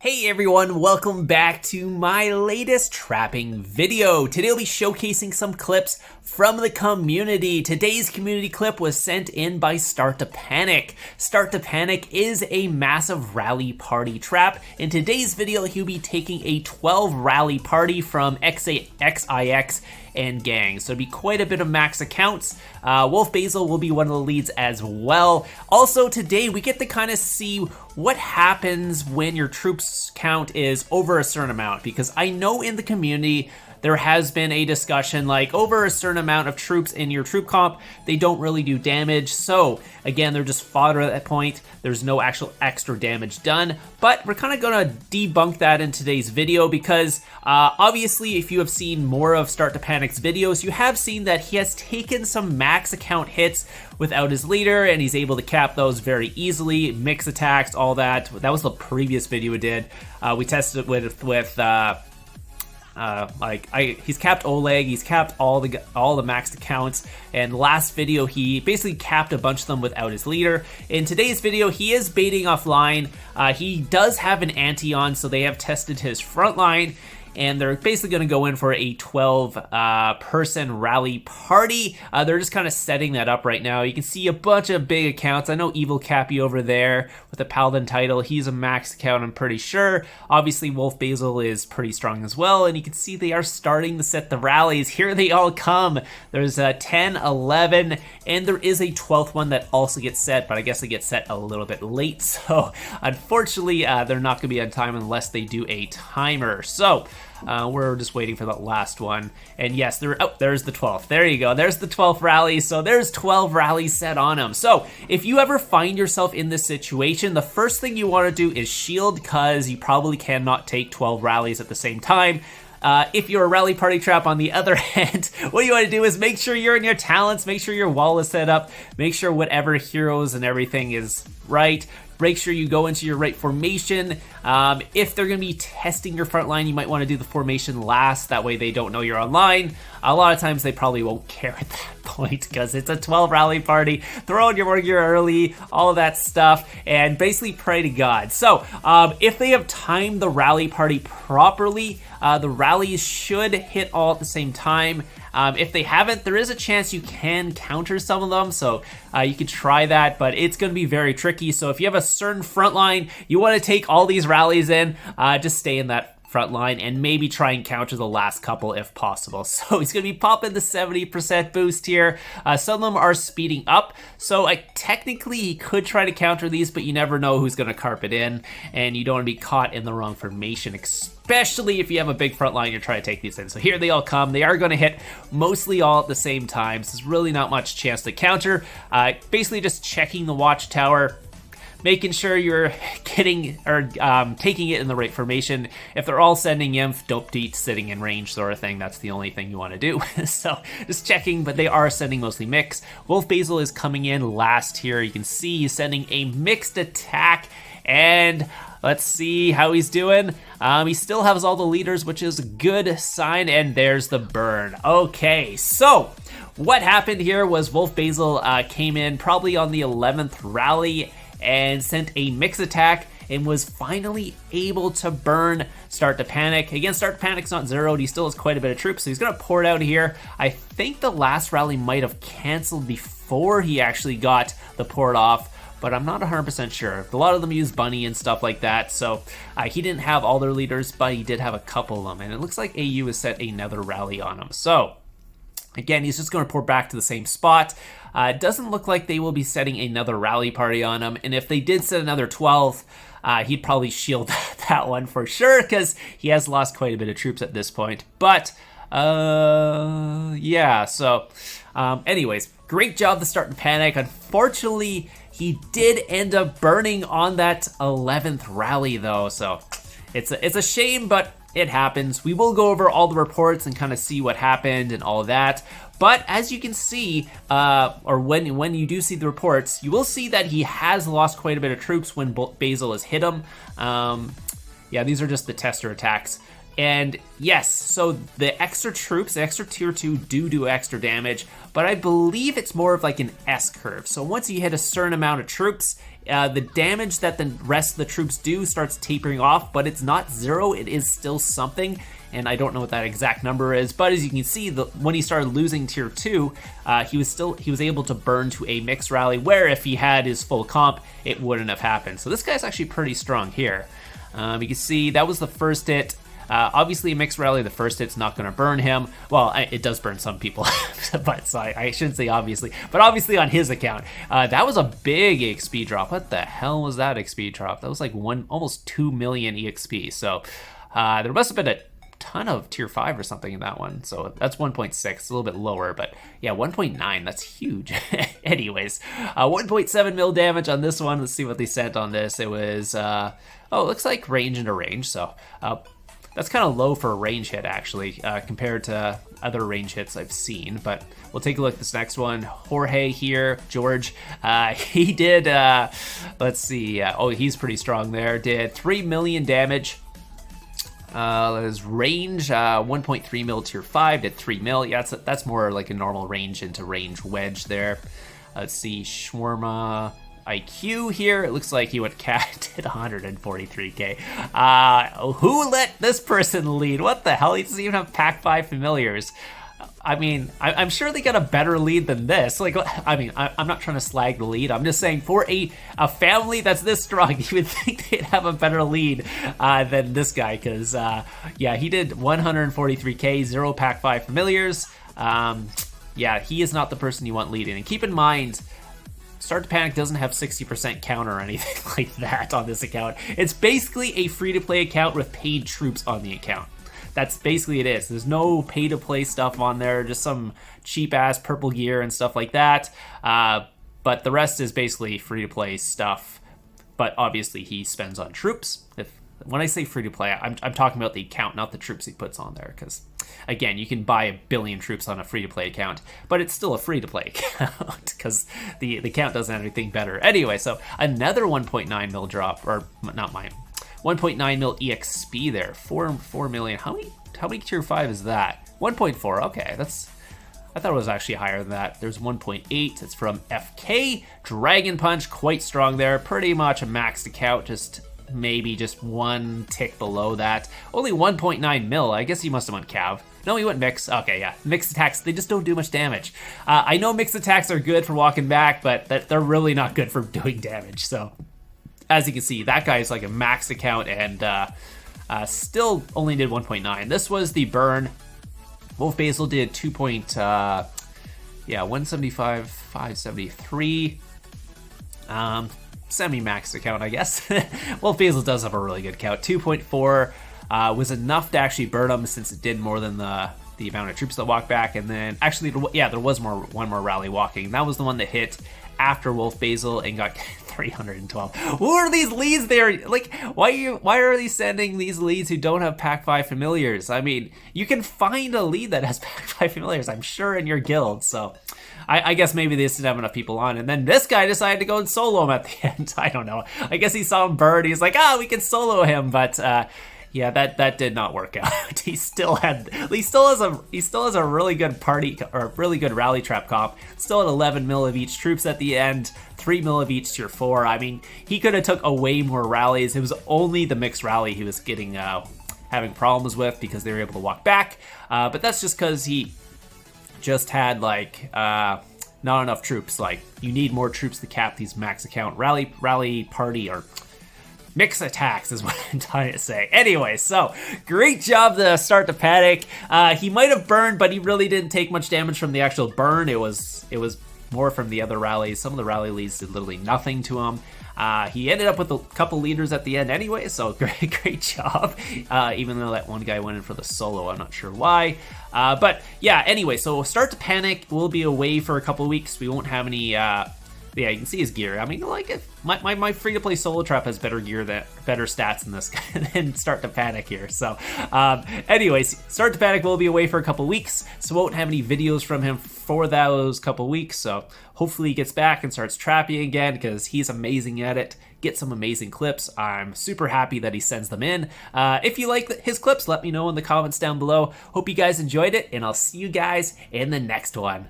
Hey everyone, welcome back to my latest trapping video. Today I'll be showcasing some clips from the community. Today's community clip was sent in by StartTo. StartTo is a massive rally party trap. In today's video, he'll be taking a 12 rally party from XIX and gang. So it'll be quite a bit of max accounts. Wolf Bazil will be one of the leads as well. Also today we get to kind of see what happens when your troops count is over a certain amount, because I know in the community there has been a discussion like over a certain amount of troops in your troop comp, they don't really do damage. So again, they're just fodder at that point. There's no actual extra damage done, but we're kind of gonna debunk that in today's video because obviously if you have seen more of StartTo's videos, you have seen that he has taken some max account hits without his leader and he's able to cap those very easily, mix attacks, all that. That was the previous video we did. We tested it with he's capped Oleg, he's capped all the maxed accounts, and last video he basically capped a bunch of them without his leader. In today's video, he is baiting offline. He does have an anti on, so they have tested his front line, and they're basically going to go in for a 12 person rally party. They're just kind of setting that up right now. You can see a bunch of big accounts. I know Evil Cappy over there with the Paladin title. He's a max account, I'm pretty sure. Obviously, Wolf Bazil is pretty strong as well, and you can see they are starting to set the rallies. Here they all come. There's 10, 11, and there is a 12th one that also gets set, but I guess they get set a little bit late. So unfortunately, they're not going to be on time unless they do a timer. So we're just waiting for that last one. And yes, there's the 12th. There you go. There's the 12th rally. So there's 12 rallies set on them. So if you ever find yourself in this situation, the first thing you want to do is shield, because you probably cannot take 12 rallies at the same time. If you're a rally party trap on the other hand, what you want to do is make sure you're in your talents, make sure your wall is set up, make sure whatever heroes and everything is right. Make sure you go into your right formation. If they're going to be testing your front line, you might want to do the formation last. That way they don't know you're online. A lot of times they probably won't care at that point because it's a 12 rally party. Throw in your gear early, all of that stuff, and basically pray to God. So if they have timed the rally party properly, the rallies should hit all at the same time. If they haven't, there is a chance you can counter some of them, so you can try that, but it's going to be very tricky. So if you have a certain front line, you want to take all these rallies in, just stay in that front line and maybe try and counter the last couple if possible. So he's going to be popping the 70% boost here. Some of them are speeding up, so technically he could try to counter these, but you never know who's going to carp it in, and you don't want to be caught in the wrong formation, especially if you have a big front line you're trying to take these in. So here they all come. They are going to hit mostly all at the same time, so there's really not much chance to counter. Basically just checking the watchtower, making sure you're getting or taking it in the right formation. If they're all sending inf, don't be sitting in range sort of thing. That's the only thing you want to do. So just checking, but they are sending mostly mix. Wolf Bazil is coming in last here. You can see he's sending a mixed attack, and let's see how he's doing. He still has all the leaders, which is a good sign, and there's the burn. Okay, so what happened here was Wolf Bazil came in probably on the 11th rally and sent a mix attack and was finally able to burn StartTo. Again, StartTo's not zeroed. He still has quite a bit of troops, so he's going to pour it out here. I think the last rally might have canceled before he actually got the port off, but I'm not 100% sure. A lot of them use Bunny and stuff like that, so he didn't have all their leaders, but he did have a couple of them, and it looks like AU has set another rally on him. So again, he's just going to pour back to the same spot. It doesn't look like they will be setting another rally party on him, and if they did set another 12th, he'd probably shield that one for sure, because he has lost quite a bit of troops at this point. But yeah, so anyways, great job to StartTo. Unfortunately, he did end up burning on that 11th rally though, so it's a shame, but it happens. We will go over all the reports and kind of see what happened and all of that. But as you can see, or when you do see the reports, you will see that he has lost quite a bit of troops when Bazil has hit him. Yeah, these are just the tester attacks. And yes, so the extra troops, the extra tier 2 do extra damage, but I believe it's more of like an S curve. So once you hit a certain amount of troops, the damage that the rest of the troops do starts tapering off, but it's not zero, it is still something. And I don't know what that exact number is, but as you can see, when he started losing tier 2, he was able to burn to a mixed rally, where if he had his full comp, it wouldn't have happened. So this guy's actually pretty strong here. You can see that was the first hit. Obviously, a mixed rally, the first hit's not going to burn him. Well, it does burn some people, but so I shouldn't say obviously. But obviously on his account, that was a big EXP drop. What the hell was that EXP drop? That was like almost 2 million EXP. So there must have been a ton of tier 5 or something in that one. So that's 1.6, a little bit lower, but yeah, 1.9, that's huge. Anyways, 1.7 mil damage on this one. Let's see what they sent on this. It was, oh, it looks like range into range. So that's kind of low for a range hit, actually, compared to other range hits I've seen. But we'll take a look at this next one. Jorge here, George, he did, let's see, oh, he's pretty strong there. Did 3 million damage. His range, 1.3 mil tier 5, did 3 mil. Yeah, that's more like a normal range into range wedge there. Let's see, Shawarma IQ here. It looks like he went cat did 143k. Who let this person lead? What the hell? He doesn't even have pack 5 familiars. I mean, I'm sure they got a better lead than this. Like, I mean, I'm not trying to slag the lead. I'm just saying for a family that's this strong, you would think they'd have a better lead than this guy. Because, yeah, he did 143k, 0 pack 5 familiars. Yeah, he is not the person you want leading. And keep in mind, Start to Panic doesn't have 60% counter or anything like that on this account. It's basically a free-to-play account with paid troops on the account. That's basically it is. There's no pay-to-play stuff on there, just some cheap-ass purple gear and stuff like that. But the rest is basically free-to-play stuff. But obviously he spends on troops. When I say free-to-play, I'm talking about the account, not the troops he puts on there. Because, again, you can buy 1 billion troops on a free-to-play account, but it's still a free-to-play account because the account doesn't have anything better. Anyway, so another 1.9 mil drop, or not mine. 1.9 mil EXP there, 4 million. How many tier 5 is that? 1.4. Okay, I thought it was actually higher than that. There's 1.8. It's from FK. Dragon Punch, quite strong there. Pretty much a maxed account, maybe just one tick below that. Only 1.9 mil. I guess he must have went Cav. No, he went mix. Okay, yeah. Mixed attacks, they just don't do much damage. I know mixed attacks are good for walking back, but they're really not good for doing damage. So, as you can see, that guy is like a max account and still only did 1.9. This was the burn. Wolf Bazil did 175, 573. Semi-max account, I guess. Wolf Bazil does have a really good count. 2.4 was enough to actually burn him since it did more than the amount of troops that walked back. And then actually, yeah, there was one more rally walking. That was the one that hit after Wolf Bazil and got 312. Who are these leads there? Like, why are they sending these leads who don't have pack 5 familiars? I mean, you can find a lead that has pack 5 familiars, I'm sure, in your guild. So I guess maybe they just didn't have enough people on. And then this guy decided to go and solo him at the end. I don't know. I guess he saw him burn. He's like, we can solo him. But yeah, that did not work out. He still has a really good party or really good rally trap comp. Still at 11 mil of each troops at the end, 3 mil of each tier 4. I mean, he could have took away more rallies. It was only the mixed rally he was getting having problems with because they were able to walk back. But that's just because he just had like not enough troops. Like, you need more troops to cap these max account rally party or mix attacks is what I'm trying to say. Anyway, so great job to Start to Panic. He might have burned, but he really didn't take much damage from the actual burn. It was more from the other rallies. Some of the rally leads did literally nothing to him. He ended up with a couple leaders at the end anyway, so great job. Even though that one guy went in for the solo, I'm not sure why. But yeah, anyway, so Start to Panic will be away for a couple weeks. We won't have any yeah, you can see his gear. I mean, like, my free-to-play solo trap has better gear, better stats than this guy than Start to Panic here. So, anyways, Start to Panic will be away for a couple weeks, so won't have any videos from him for those couple weeks. So hopefully he gets back and starts trapping again, because he's amazing at it. Get some amazing clips. I'm super happy that he sends them in. If you like his clips, let me know in the comments down below. Hope you guys enjoyed it, and I'll see you guys in the next one.